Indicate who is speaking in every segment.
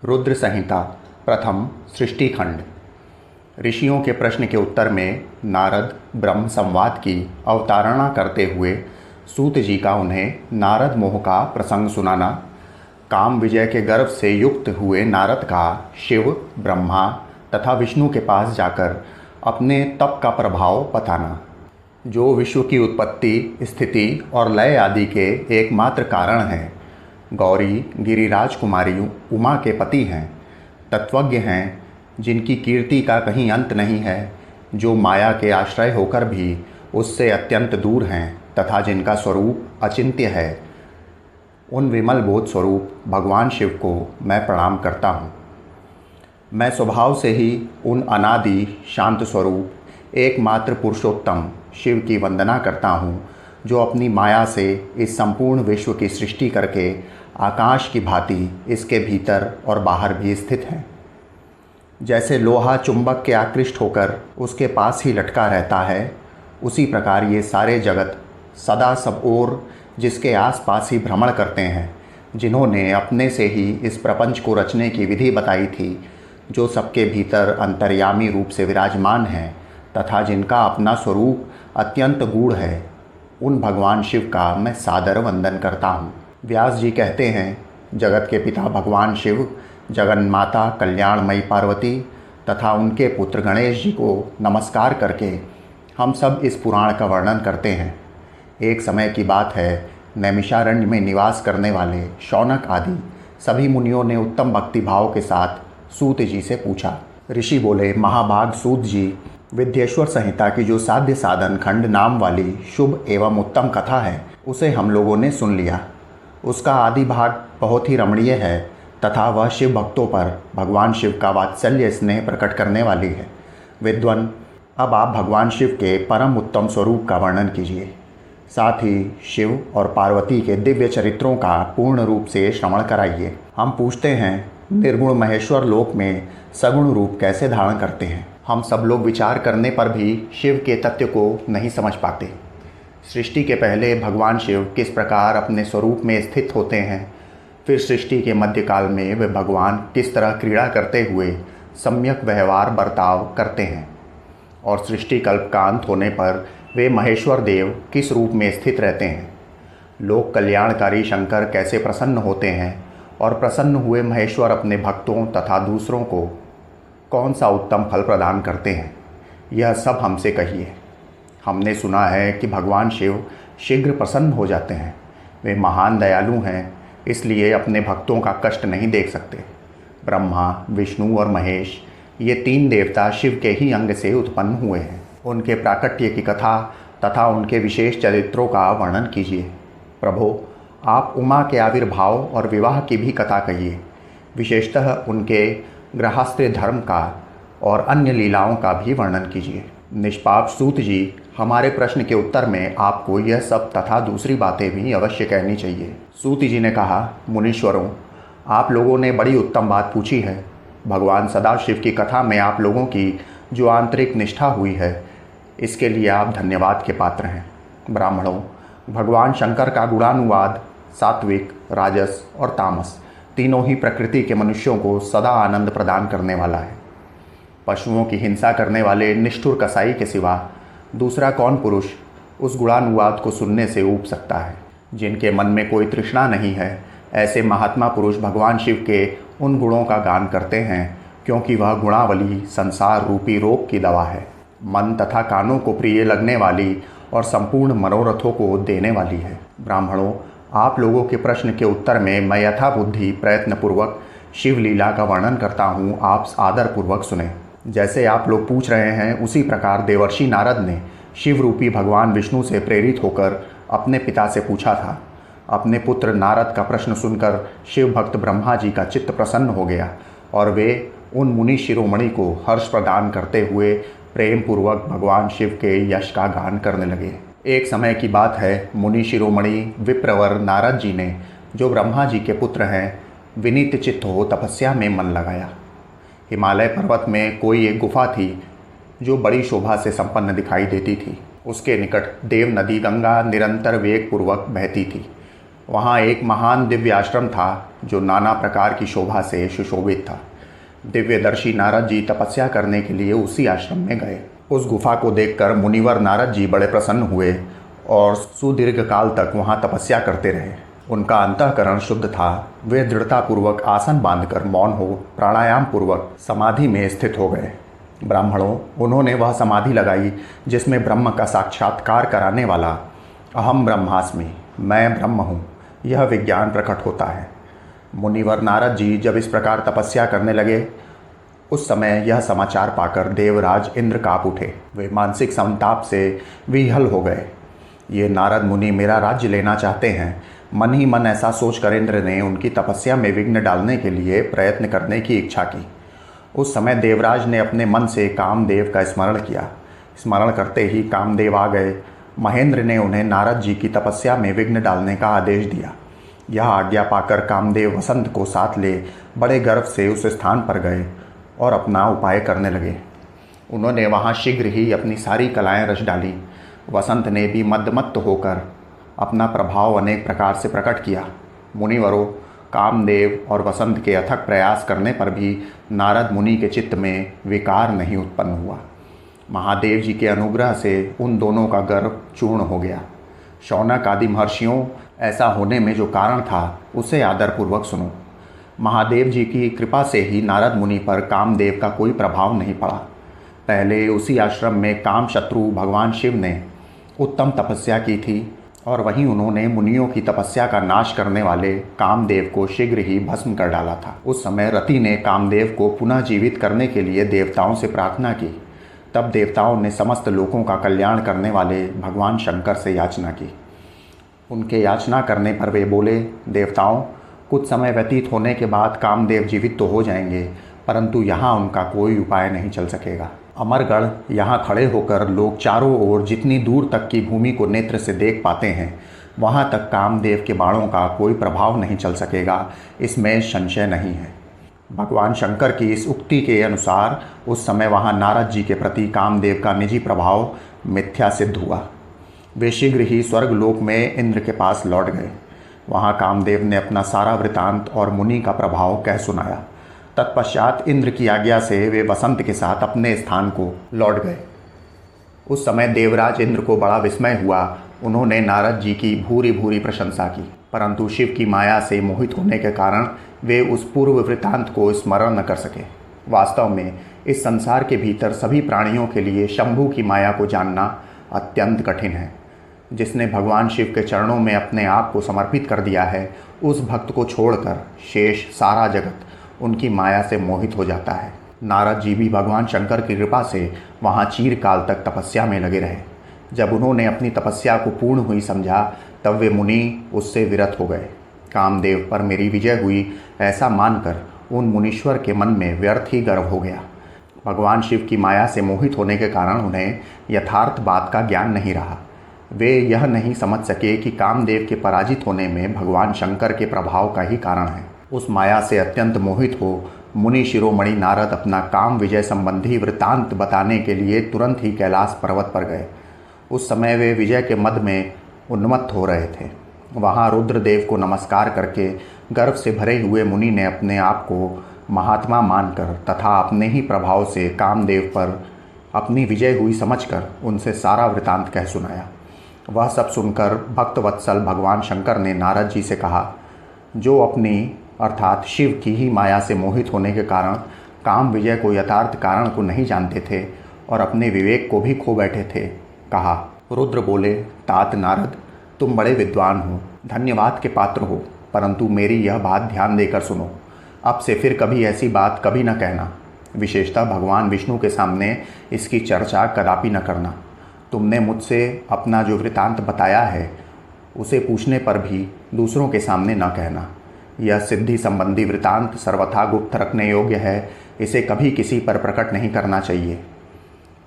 Speaker 1: रुद्र संहिता प्रथम सृष्टिखंड। ऋषियों के प्रश्न के उत्तर में नारद ब्रह्म संवाद की अवतारणा करते हुए सूत जी का उन्हें नारद मोह का प्रसंग सुनाना, काम विजय के गर्व से युक्त हुए नारद का शिव, ब्रह्मा तथा विष्णु के पास जाकर अपने तप का प्रभाव बताना, जो विश्व की उत्पत्ति, स्थिति और लय आदि के एकमात्र कारण हैं। गौरी गिरिराज कुमारी उमा के पति हैं, तत्वज्ञ हैं, जिनकी कीर्ति का कहीं अंत नहीं है, जो माया के आश्रय होकर भी उससे अत्यंत दूर हैं तथा जिनका स्वरूप अचिंत्य है। उन विमल बोध स्वरूप भगवान शिव को मैं प्रणाम करता हूँ। मैं स्वभाव से ही उन अनादि शांत स्वरूप एकमात्र पुरुषोत्तम शिव की वंदना करता हूँ, जो अपनी माया से इस संपूर्ण विश्व की सृष्टि करके आकाश की भांति इसके भीतर और बाहर भी स्थित हैं। जैसे लोहा चुंबक के आकृष्ट होकर उसके पास ही लटका रहता है, उसी प्रकार ये सारे जगत सदा सब ओर जिसके आसपास ही भ्रमण करते हैं, जिन्होंने अपने से ही इस प्रपंच को रचने की विधि बताई थी, जो सबके भीतर अंतर्यामी रूप से विराजमान हैं तथा जिनका अपना स्वरूप अत्यंत गूढ़ है, उन भगवान शिव का मैं सादर वंदन करता हूँ। व्यास जी कहते हैं, जगत के पिता भगवान शिव, जगन्माता कल्याणमयी पार्वती तथा उनके पुत्र गणेश जी को नमस्कार करके हम सब इस पुराण का वर्णन करते हैं। एक समय की बात है, नैमिषारण्य में निवास करने वाले शौनक आदि सभी मुनियों ने उत्तम भक्ति भाव के साथ सूत जी से पूछा। ऋषि बोले, महाभाग सूत जी, विद्येश्वर संहिता की जो साध्य साधन खंड नाम वाली शुभ एवं उत्तम कथा है, उसे हम लोगों ने सुन लिया। उसका आदि भाग बहुत ही रमणीय है तथा वह शिव भक्तों पर भगवान शिव का वात्सल्य स्नेह प्रकट करने वाली है। विद्वान, अब आप भगवान शिव के परम उत्तम स्वरूप का वर्णन कीजिए, साथ ही शिव और पार्वती के दिव्य चरित्रों का पूर्ण रूप से श्रवण कराइए। हम पूछते हैं, निर्गुण महेश्वर लोक में सगुण रूप कैसे धारण करते हैं? हम सब लोग विचार करने पर भी शिव के तत्व को नहीं समझ पाते। सृष्टि के पहले भगवान शिव किस प्रकार अपने स्वरूप में स्थित होते हैं, फिर सृष्टि के मध्यकाल में वे भगवान किस तरह क्रीड़ा करते हुए सम्यक व्यवहार बर्ताव करते हैं, और सृष्टि कल्प का अंत होने पर वे महेश्वर देव किस रूप में स्थित रहते हैं। लोक कल्याणकारी शंकर कैसे प्रसन्न होते हैं, और प्रसन्न हुए महेश्वर अपने भक्तों तथा दूसरों को कौन सा उत्तम फल प्रदान करते हैं, यह सब हमसे कहिए। हमने सुना है कि भगवान शिव शीघ्र प्रसन्न हो जाते हैं। वे महान दयालु हैं, इसलिए अपने भक्तों का कष्ट नहीं देख सकते। ब्रह्मा, विष्णु और महेश, ये तीन देवता शिव के ही अंग से उत्पन्न हुए हैं। उनके प्राकट्य की कथा तथा उनके विशेष चरित्रों का वर्णन कीजिए। प्रभो, आप उमा के आविर्भाव और विवाह की भी कथा कहिए, विशेषतः उनके गृहस्थ धर्म का और अन्य लीलाओं का भी वर्णन कीजिए। निष्पाप सूत जी, हमारे प्रश्न के उत्तर में आपको यह सब तथा दूसरी बातें भी अवश्य कहनी चाहिए। सूत जी ने कहा, मुनीश्वरों, आप लोगों ने बड़ी उत्तम बात पूछी है। भगवान सदाशिव की कथा में आप लोगों की जो आंतरिक निष्ठा हुई है, इसके लिए आप धन्यवाद के पात्र हैं। ब्राह्मणों, भगवान शंकर का गुणानुवाद सात्विक, राजस और तामस तीनों ही प्रकृति के मनुष्यों को सदा आनंद प्रदान करने वाला है। पशुओं की हिंसा करने वाले निष्ठुर कसाई के सिवा दूसरा कौन पुरुष उस गुणानुवाद को सुनने से ऊब सकता है? जिनके मन में कोई तृष्णा नहीं है, ऐसे महात्मा पुरुष भगवान शिव के उन गुणों का गान करते हैं, क्योंकि वह गुणावली संसार रूपी रोग की दवा है। मन तथा कानों को प्रिय लगने वाली और संपूर्ण मनोरथों को देने वाली है। ब्राह्मणों, आप लोगों के प्रश्न के उत्तर में मैं यथाबुद्धि प्रयत्नपूर्वक शिवलीला का वर्णन करता हूँ, आप आदरपूर्वक सुने। जैसे आप लोग पूछ रहे हैं, उसी प्रकार देवर्षि नारद ने शिव रूपी भगवान विष्णु से प्रेरित होकर अपने पिता से पूछा था। अपने पुत्र नारद का प्रश्न सुनकर शिव भक्त ब्रह्मा जी का चित्त प्रसन्न हो गया, और वे उन मुनि शिरोमणि को हर्ष प्रदान करते हुए प्रेम पूर्वक भगवान शिव के यश का गान करने लगे। एक समय की बात है, मुनि शिरोमणि विप्रवर नारद जी ने, जो ब्रह्मा जी के पुत्र हैं, विनीत चित्त हो तपस्या में मन लगाया। हिमालय पर्वत में कोई एक गुफा थी, जो बड़ी शोभा से संपन्न दिखाई देती थी। उसके निकट देव नदी गंगा निरंतर वेग पूर्वक बहती थी। वहाँ एक महान दिव्य आश्रम था जो नाना प्रकार की शोभा से सुशोभित था। दिव्यदर्शी नारद जी तपस्या करने के लिए उसी आश्रम में गए। उस गुफा को देखकर मुनिवर नारद जी बड़े प्रसन्न हुए और सुदीर्घ काल तक वहाँ तपस्या करते रहे। उनका अंतःकरण शुद्ध था। वे दृढ़तापूर्वक आसन बांधकर मौन हो प्राणायाम पूर्वक समाधि में स्थित हो गए। ब्राह्मणों, उन्होंने वह समाधि लगाई जिसमें ब्रह्म का साक्षात्कार कराने वाला अहम ब्रह्मास्मि, मैं ब्रह्म हूँ, यह विज्ञान प्रकट होता है। मुनिवर नारद जी जब इस प्रकार तपस्या करने लगे, उस समय यह समाचार पाकर देवराज इंद्र काँप उठे। वे मानसिक संताप से विह्वल हो गए। ये नारद मुनि मेरा राज्य लेना चाहते हैं। मन ही मन ऐसा सोचकर इंद्र ने उनकी तपस्या में विघ्न डालने के लिए प्रयत्न करने की इच्छा की। उस समय देवराज ने अपने मन से कामदेव का स्मरण किया। स्मरण करते ही कामदेव आ गए। महेंद्र ने उन्हें नारद जी की तपस्या में विघ्न डालने का आदेश दिया। यह आज्ञा पाकर कामदेव वसंत को साथ ले बड़े गर्व से उस स्थान पर गए और अपना उपाय करने लगे। उन्होंने वहाँ शीघ्र ही अपनी सारी कलाएं रच डाली। वसंत ने भी मदमत्त होकर अपना प्रभाव अनेक प्रकार से प्रकट किया। मुनिवरों, कामदेव और वसंत के अथक प्रयास करने पर भी नारद मुनि के चित्त में विकार नहीं उत्पन्न हुआ। महादेव जी के अनुग्रह से उन दोनों का गर्व चूर्ण हो गया। शौनक आदि महर्षियों, ऐसा होने में जो कारण था उसे आदरपूर्वक सुनो। महादेव जी की कृपा से ही नारद मुनि पर कामदेव का कोई प्रभाव नहीं पड़ा। पहले उसी आश्रम में काम शत्रु भगवान शिव ने उत्तम तपस्या की थी और वहीं उन्होंने मुनियों की तपस्या का नाश करने वाले कामदेव को शीघ्र ही भस्म कर डाला था। उस समय रति ने कामदेव को पुनः जीवित करने के लिए देवताओं से प्रार्थना की। तब देवताओं ने समस्त लोकों का कल्याण करने वाले भगवान शंकर से याचना की। उनके याचना करने पर वे बोले, देवताओं, कुछ समय व्यतीत होने के बाद कामदेव जीवित तो हो जाएंगे, परंतु यहाँ उनका कोई उपाय नहीं चल सकेगा। अमरगढ़ यहाँ खड़े होकर लोग चारों ओर जितनी दूर तक की भूमि को नेत्र से देख पाते हैं, वहाँ तक कामदेव के बाणों का कोई प्रभाव नहीं चल सकेगा, इसमें संशय नहीं है। भगवान शंकर की इस उक्ति के अनुसार उस समय वहाँ नारद जी के प्रति कामदेव का निजी प्रभाव मिथ्या सिद्ध हुआ। वे शीघ्र ही स्वर्गलोक में इंद्र के पास लौट गए। वहाँ कामदेव ने अपना सारा वृतांत और मुनि का प्रभाव कह सुनाया। तत्पश्चात इंद्र की आज्ञा से वे वसंत के साथ अपने स्थान को लौट गए। उस समय देवराज इंद्र को बड़ा विस्मय हुआ। उन्होंने नारद जी की भूरी भूरी प्रशंसा की, परंतु शिव की माया से मोहित होने के कारण वे उस पूर्व वृतांत को स्मरण न कर सके। वास्तव में इस संसार के भीतर सभी प्राणियों के लिए शंभु की माया को जानना अत्यंत कठिन है। जिसने भगवान शिव के चरणों में अपने आप को समर्पित कर दिया है, उस भक्त को छोड़कर शेष सारा जगत उनकी माया से मोहित हो जाता है। नारद जी भी भगवान शंकर की कृपा से वहाँ चीरकाल तक तपस्या में लगे रहे। जब उन्होंने अपनी तपस्या को पूर्ण हुई समझा, तब वे मुनि उससे विरत हो गए। कामदेव पर मेरी विजय हुई ऐसा मानकर उन मुनीश्वर के मन में व्यर्थ ही गर्व हो गया। भगवान शिव की माया से मोहित होने के कारण उन्हें यथार्थ बात का ज्ञान नहीं रहा। वे यह नहीं समझ सके कि कामदेव के पराजित होने में भगवान शंकर के प्रभाव का ही कारण है। उस माया से अत्यंत मोहित हो मुनि शिरोमणि नारद अपना काम विजय संबंधी वृतांत बताने के लिए तुरंत ही कैलाश पर्वत पर गए। उस समय वे विजय के मद में उन्मत्त हो रहे थे। वहाँ रुद्रदेव को नमस्कार करके गर्व से भरे हुए मुनि ने अपने आप को महात्मा मानकर तथा अपने ही प्रभाव से कामदेव पर अपनी विजय हुई समझकर उनसे सारा वृतांत कह सुनाया। वह सब सुनकर भक्तवत्सल भगवान शंकर ने नारद जी से कहा, जो अपनी अर्थात शिव की ही माया से मोहित होने के कारण काम विजय को यथार्थ कारण को नहीं जानते थे और अपने विवेक को भी खो बैठे थे, कहा। रुद्र बोले, तात नारद, तुम बड़े विद्वान हो, धन्यवाद के पात्र हो, परंतु मेरी यह बात ध्यान देकर सुनो। अब से फिर कभी ऐसी बात कभी न कहना, विशेषतः भगवान विष्णु के सामने इसकी चर्चा कदापि न करना। तुमने मुझसे अपना जो वृतांत बताया है उसे पूछने पर भी दूसरों के सामने न कहना। यह सिद्धि संबंधी वृतांत सर्वथा गुप्त रखने योग्य है, इसे कभी किसी पर प्रकट नहीं करना चाहिए।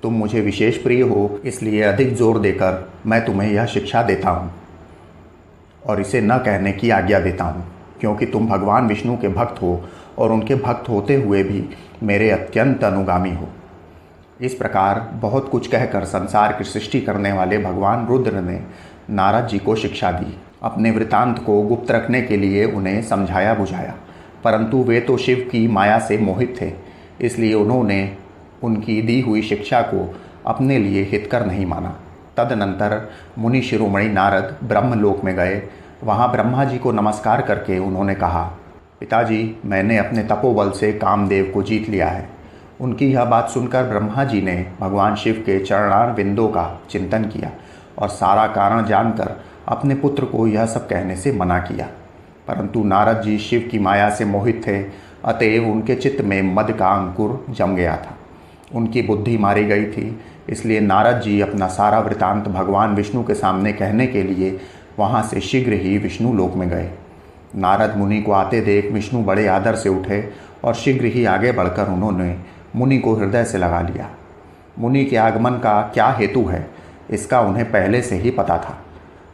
Speaker 1: तुम मुझे विशेष प्रिय हो, इसलिए अधिक जोर देकर मैं तुम्हें यह शिक्षा देता हूँ और इसे न कहने की आज्ञा देता हूँ, क्योंकि तुम भगवान विष्णु के भक्त हो और उनके भक्त होते हुए भी मेरे अत्यंत अनुगामी हो। इस प्रकार बहुत कुछ कहकर संसार की सृष्टि करने वाले भगवान रुद्र ने नारद जी को शिक्षा दी। अपने वृतांत को गुप्त रखने के लिए उन्हें समझाया बुझाया, परंतु वे तो शिव की माया से मोहित थे, इसलिए उन्होंने उनकी दी हुई शिक्षा को अपने लिए हितकर नहीं माना। तदनंतर मुनि शिरोमणि नारद ब्रह्मलोक में गए। वहाँ ब्रह्मा जी को नमस्कार करके उन्होंने कहा, पिताजी, मैंने अपने तपोबल से कामदेव को जीत लिया है। उनकी यह बात सुनकर ब्रह्मा जी ने भगवान शिव के चरणारविंदों का चिंतन किया और सारा कारण जानकर अपने पुत्र को यह सब कहने से मना किया। परंतु नारद जी शिव की माया से मोहित थे, अतएव उनके चित्त में मद का अंकुर जम गया था। उनकी बुद्धि मारी गई थी, इसलिए नारद जी अपना सारा वृतांत भगवान विष्णु के सामने कहने के लिए वहाँ से शीघ्र ही विष्णु लोक में गए। नारद मुनि को आते देख विष्णु बड़े आदर से उठे और शीघ्र ही आगे बढ़कर उन्होंने मुनि को हृदय से लगा लिया। मुनि के आगमन का क्या हेतु है, इसका उन्हें पहले से ही पता था।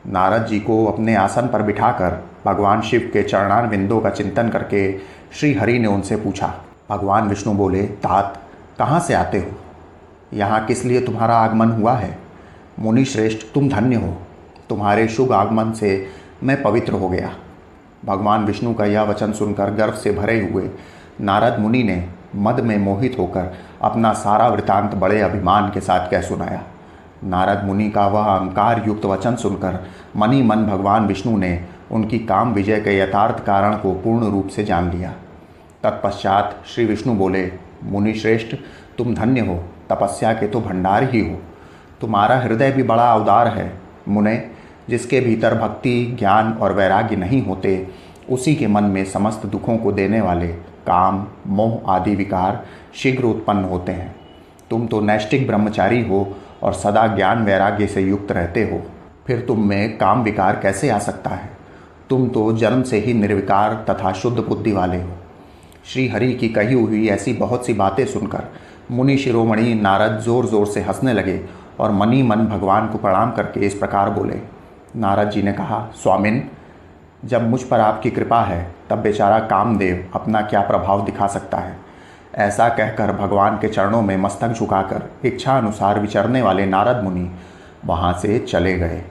Speaker 1: नारद जी को अपने आसन पर बिठाकर भगवान शिव के चरणारविंदों का चिंतन करके श्री हरि ने उनसे पूछा। भगवान विष्णु बोले, तात, कहाँ से आते हो? यहाँ किस लिए तुम्हारा आगमन हुआ है? मुनि श्रेष्ठ, तुम धन्य हो, तुम्हारे शुभ आगमन से मैं पवित्र हो गया। भगवान विष्णु का यह वचन सुनकर गर्व से भरे हुए नारद मुनि ने मद में मोहित होकर अपना सारा वृतांत बड़े अभिमान के साथ कह सुनाया। नारद मुनि का वह अहंकार युक्त वचन सुनकर मनी मन भगवान विष्णु ने उनकी काम विजय के यथार्थ कारण को पूर्ण रूप से जान लिया। तत्पश्चात श्री विष्णु बोले, मुनि श्रेष्ठ, तुम धन्य हो, तपस्या के तो भंडार ही हो। तुम्हारा हृदय भी बड़ा उदार है। मुने, जिसके भीतर भक्ति, ज्ञान और वैराग्य नहीं होते, उसी के मन में समस्त दुखों को देने वाले काम, मोह आदि विकार शीघ्र उत्पन्न होते हैं। तुम तो नैष्टिक ब्रह्मचारी हो और सदा ज्ञान वैराग्य से युक्त रहते हो, फिर तुम में काम विकार कैसे आ सकता है? तुम तो जन्म से ही निर्विकार तथा शुद्ध बुद्धि वाले हो। श्री हरि की कही हुई ऐसी बहुत सी बातें सुनकर मुनि शिरोमणि नारद जोर जोर से हंसने लगे और मनी मन भगवान को प्रणाम करके इस प्रकार बोले। नारद जी ने कहा, स्वामिन, जब मुझ पर आपकी कृपा है तब बेचारा कामदेव अपना क्या प्रभाव दिखा सकता है। ऐसा कहकर भगवान के चरणों में मस्तक झुकाकर इच्छा अनुसार विचरने वाले नारद मुनि वहाँ से चले गए।